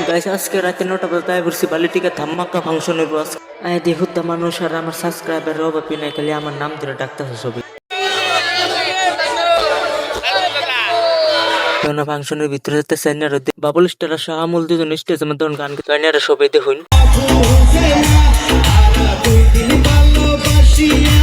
Guys আজকে রাতে 9টা বাজে আই বলছি বালিটিকা ধামাকা ফাংশন হইব আয় দেখো তা মানুষ আর আমার সাবস্ক্রাইবার অভাবই নাই, খালি আমার নাম ধরে ডাকতেছে সবাই। ফাংশনের ভিতরে যেতে সাইনার বাবুল স্টার শাহ আমল দুজন স্টেজের মধ্যে গান গাইনারা সবাই দেখুন। ভালোবাসিয়া